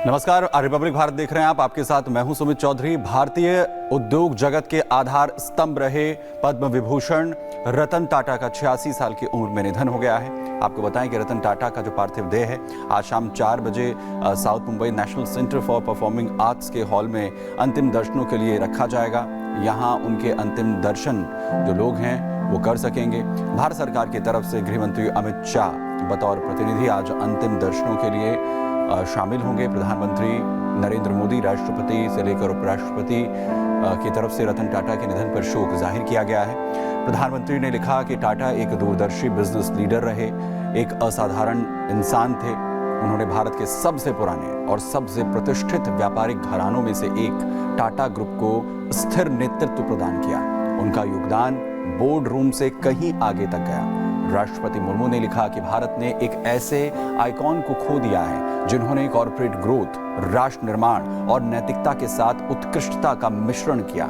नमस्कार, रिपब्लिक भारत देख रहे हैं आप। आपके साथ मैं हूं सुमित चौधरी। भारतीय उद्योग जगत के आधार स्तंभ रहे पद्म विभूषण रतन टाटा का 86 साल की उम्र में निधन हो गया है। आपको बताएं कि रतन टाटा का जो पार्थिव देह है आज शाम 4 बजे south Mumbai national centre for performing arts के हॉल में अंतिम दर्शनों के लिए रखा जाएगा। यहाँ उनके अंतिम दर्शन जो लोग हैं वो कर सकेंगे। भारत सरकार की तरफ से गृह मंत्री अमित शाह बतौर प्रतिनिधि आज अंतिम दर्शनों के लिए शामिल होंगे। प्रधानमंत्री नरेंद्र मोदी, राष्ट्रपति से लेकर उपराष्ट्रपति की तरफ से रतन टाटा के निधन पर शोक जाहिर किया गया है। प्रधानमंत्री ने लिखा कि टाटा एक दूरदर्शी बिजनेस लीडर रहे, एक असाधारण इंसान थे। उन्होंने भारत के सबसे पुराने और सबसे प्रतिष्ठित व्यापारिक घरानों में से एक टाटा ग्रुप को स्थिर नेतृत्व प्रदान किया। उनका योगदान बोर्ड रूम से कहीं आगे तक गया। राष्ट्रपति मुर्मू ने लिखा कि भारत ने एक ऐसे आइकॉन को खो दिया है जिन्होंने कॉर्पोरेट ग्रोथ, राष्ट्र निर्माण और नैतिकता के साथ उत्कृष्टता का मिश्रण किया।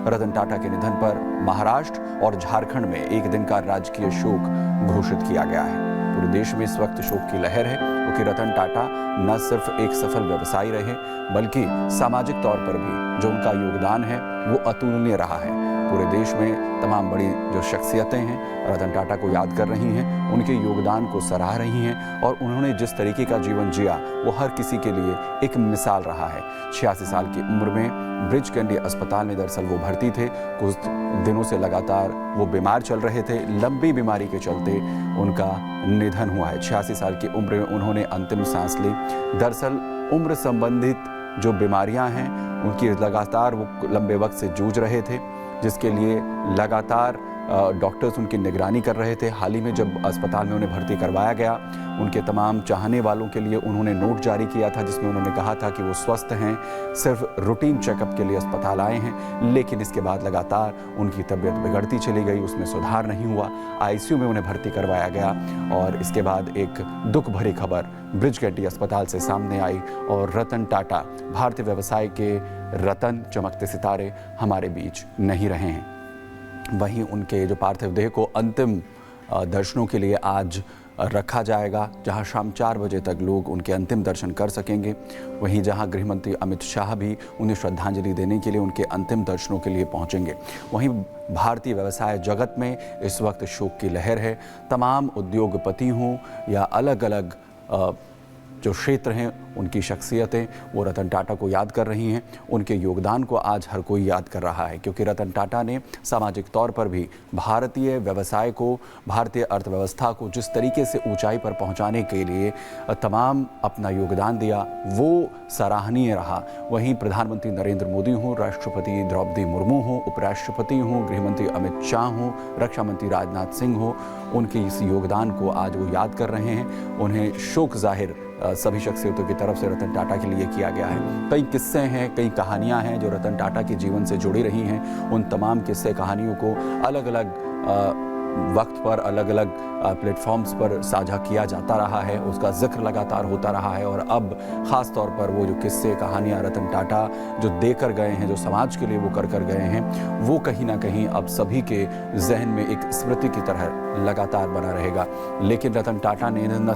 रतन टाटा के निधन पर महाराष्ट्र और झारखंड में एक दिन का राजकीय शोक घोषित किया गया है। पूरे देश में इस वक्त शोक की लहर है क्योंकि रतन टाटा न सिर्फ एक सफल व्यवसायी रहे बल्कि सामाजिक तौर पर भी जो उनका योगदान है वो अतुलनीय रहा है। पूरे देश में तमाम बड़ी जो शख्सियतें हैं रतन टाटा को याद कर रही हैं, उनके योगदान को सराह रही हैं और उन्होंने जिस तरीके का जीवन जिया वो हर किसी के लिए एक मिसाल रहा है। 86 साल की उम्र में ब्रिज कैंडी अस्पताल में दरअसल वो भर्ती थे। कुछ दिनों से लगातार वो बीमार चल रहे थे। लंबी बीमारी के चलते उनका निधन हुआ है। 86 साल की उम्र में उन्होंने अंतिम सांस ली। दरअसल उम्र संबंधित जो बीमारियां हैं उनकी लगातार वो लंबे वक्त से जूझ रहे थे, जिसके लिए लगातार डॉक्टर्स उनकी निगरानी कर रहे थे। हाल ही में जब अस्पताल में उन्हें भर्ती करवाया गया, उनके तमाम चाहने वालों के लिए उन्होंने नोट जारी किया था जिसमें उन्होंने कहा था कि वो स्वस्थ हैं, सिर्फ रूटीन चेकअप के लिए अस्पताल आए हैं। लेकिन इसके बाद लगातार उनकी तबीयत बिगड़ती चली गई, उसमें सुधार नहीं हुआ। आईसीयू में उन्हें भर्ती करवाया गया और इसके बाद एक दुख भरी खबर ब्रिज कैंडी अस्पताल से सामने आई और रतन टाटा, भारतीय व्यवसाय के रतन, चमकते सितारे हमारे बीच नहीं रहे हैं। वहीं उनके जो पार्थिव देह को अंतिम दर्शनों के लिए आज रखा जाएगा, जहां शाम 4 बजे तक लोग उनके अंतिम दर्शन कर सकेंगे। वहीं जहां गृह मंत्री अमित शाह भी उन्हें श्रद्धांजलि देने के लिए उनके अंतिम दर्शनों के लिए पहुंचेंगे। वहीं भारतीय व्यवसाय जगत में इस वक्त शोक की लहर है। तमाम उद्योगपति हों या अलग अलग जो क्षेत्र हैं उनकी शख्सियतें वो रतन टाटा को याद कर रही हैं। उनके योगदान को आज हर कोई याद कर रहा है क्योंकि रतन टाटा ने सामाजिक तौर पर भी भारतीय व्यवसाय को, भारतीय अर्थव्यवस्था को जिस तरीके से ऊंचाई पर पहुंचाने के लिए तमाम अपना योगदान दिया वो सराहनीय रहा। वहीं प्रधानमंत्री नरेंद्र मोदी हों, राष्ट्रपति द्रौपदी मुर्मू हों, उपराष्ट्रपति हों, गृहमंत्री अमित शाह हों, रक्षा मंत्री राजनाथ सिंह हों, उनके इस योगदान को आज वो याद कर रहे हैं। उन्हें शोक जाहिर सभी शख्सियतों की तरफ से रतन टाटा के लिए किया गया है। कई किस्से हैं, कई कहानियां हैं जो रतन टाटा के जीवन से जुड़ी रही हैं। उन तमाम किस्से कहानियों को अलग अलग वक्त पर, अलग अलग प्लेटफॉर्म्स पर साझा किया जाता रहा है, उसका जिक्र लगातार होता रहा है। और अब ख़ास तौर पर वो जो किस्से कहानियाँ रतन टाटा जो देकर गए हैं, जो समाज के लिए वो कर गए हैं, वो कहीं ना कहीं अब सभी के जहन में एक स्मृति की तरह लगातार बना रहेगा। लेकिन रतन टाटा ने न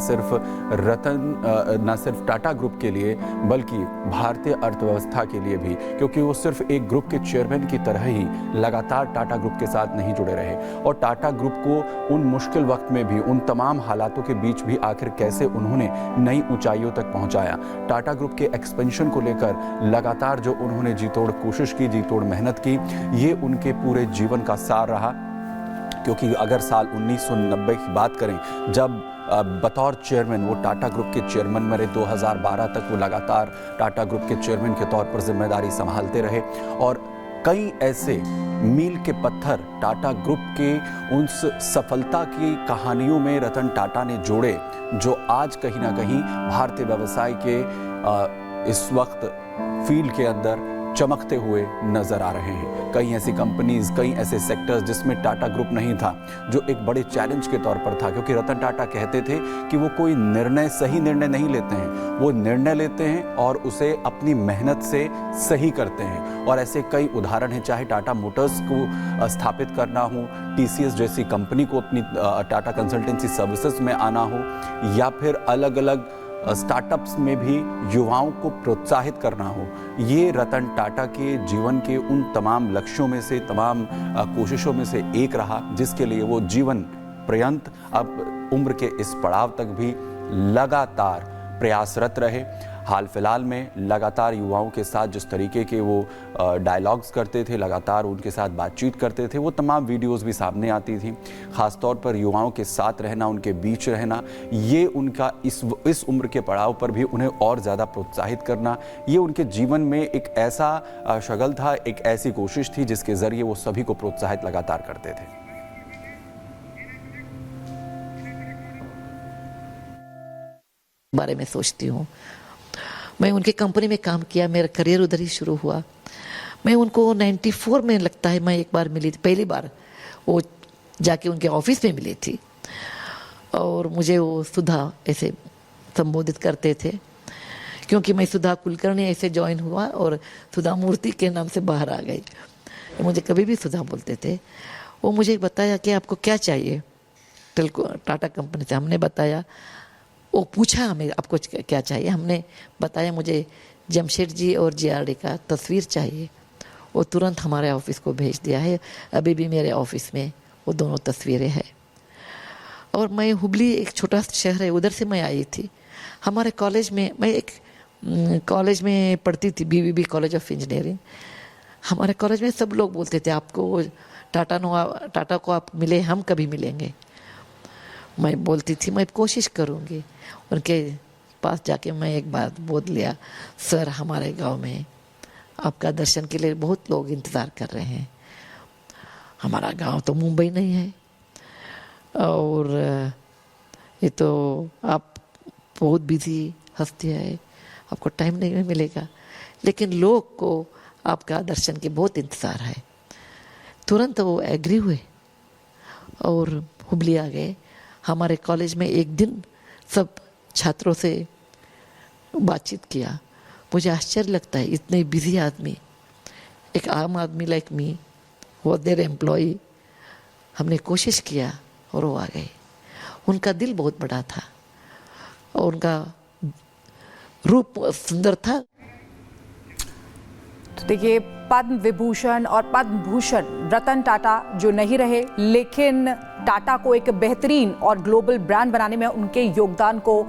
सिर्फ टाटा ग्रुप के लिए बल्कि भारतीय अर्थव्यवस्था के लिए भी, क्योंकि वो सिर्फ एक ग्रुप के चेयरमैन की तरह ही लगातार टाटा ग्रुप के साथ नहीं जुड़े रहे और टाटा ग्रुप को उन मुश्किल वक्त में भी, उन तमाम हालातों के बीच भी आखिर कैसे उन्होंने नई ऊंचाइयों तक पहुंचाया। टाटा ग्रुप के एक्सपेंशन को लेकर लगातार जो उन्होंने जी तोड़ कोशिश की, जी तोड़ मेहनत की, ये उनके पूरे जीवन का सार रहा। क्योंकि अगर साल 1990 की बात करें, जब बतौर चेयरमैन वो टाटा ग्रुप के चेयरमैन मेरे 2012 तक वो लगातार टाटा ग्रुप के चेयरमैन के तौर पर जिम्मेदारी संभालते रहे और कई ऐसे मील के पत्थर टाटा ग्रुप के उस सफलता की कहानियों में रतन टाटा ने जोड़े जो आज कहीं ना कहीं भारतीय व्यवसाय के इस वक्त फील्ड के अंदर चमकते हुए नजर आ रहे हैं। कई ऐसी कंपनीज, कई ऐसे सेक्टर्स जिसमें टाटा ग्रुप नहीं था, जो एक बड़े चैलेंज के तौर पर था। क्योंकि रतन टाटा कहते थे कि वो कोई सही निर्णय नहीं लेते हैं, वो निर्णय लेते हैं और उसे अपनी मेहनत से सही करते हैं। और ऐसे कई उदाहरण हैं, चाहे टाटा मोटर्स को स्थापित करना हो, टीसीएस जैसी कंपनी को अपनी टाटा कंसल्टेंसी सर्विसेज में आना हो, या फिर अलग अलग स्टार्टअप्स में भी युवाओं को प्रोत्साहित करना हो, ये रतन टाटा के जीवन के उन तमाम लक्ष्यों में से, तमाम कोशिशों में से एक रहा, जिसके लिए वो जीवन पर्यंत अब उम्र के इस पड़ाव तक भी लगातार प्रयासरत रहे। हाल फिलहाल में लगातार युवाओं के साथ जिस तरीके के वो डायलॉग्स करते थे, लगातार उनके साथ बातचीत करते थे, वो तमाम वीडियोस भी सामने आती थी। ख़ासतौर पर युवाओं के साथ रहना, उनके बीच रहना, ये उनका इस उम्र के पड़ाव पर भी उन्हें और ज़्यादा प्रोत्साहित करना, ये उनके जीवन में एक ऐसा शगल था, एक ऐसी कोशिश थी जिसके ज़रिए वो सभी को प्रोत्साहित लगातार करते थे। बारे में सोचती हूँ। मैं उनके कंपनी में काम किया, मेरा करियर उधर ही शुरू हुआ। मैं उनको 94 में लगता है मैं एक बार मिली थी, पहली बार वो जाके उनके ऑफिस में मिली थी, और मुझे वो सुधा ऐसे संबोधित करते थे, क्योंकि मैं सुधा कुलकर्णी ऐसे ज्वाइन हुआ और सुधा मूर्ति के नाम से बाहर आ गई। मुझे कभी भी सुधा बोलते थे। वो मुझे बताया कि आपको क्या चाहिए टाटा कंपनी से। हमने बताया, वो पूछा हमें आपको क्या चाहिए, हमने बताया मुझे जमशेद जी और JRD का तस्वीर चाहिए। वो तुरंत हमारे ऑफिस को भेज दिया है, अभी भी मेरे ऑफिस में वो दोनों तस्वीरें हैं। और मैं हुबली, एक छोटा शहर है, उधर से मैं आई थी। हमारे कॉलेज में, मैं एक कॉलेज में पढ़ती थी, BBB कॉलेज ऑफ इंजीनियरिंग। हमारे कॉलेज में सब लोग बोलते थे आपको टाटा को आप मिले, हम कभी मिलेंगे। मैं बोलती थी मैं कोशिश करूँगी। उनके पास जाके मैं एक बात बोल लिया, सर हमारे गांव में आपका दर्शन के लिए बहुत लोग इंतज़ार कर रहे हैं। हमारा गांव तो मुंबई नहीं है, और ये तो आप बहुत बिजी हस्ती है, आपको टाइम नहीं मिलेगा, लेकिन लोग को आपका दर्शन के बहुत इंतज़ार है। तुरंत वो एग्री हुए और हुबली आ गए। हमारे कॉलेज में एक दिन सब छात्रों से बातचीत किया। मुझे आश्चर्य लगता है, इतने बिजी आदमी, एक आम आदमी लाइक मी वो देयर एम्प्लॉई, हमने कोशिश किया और वो आ गए। उनका दिल बहुत बड़ा था और उनका रूप सुंदर था। तो देखिए, पद्म विभूषण और पद्म भूषण रतन टाटा जो नहीं रहे, लेकिन टाटा को एक बेहतरीन और ग्लोबल ब्रांड बनाने में उनके योगदान को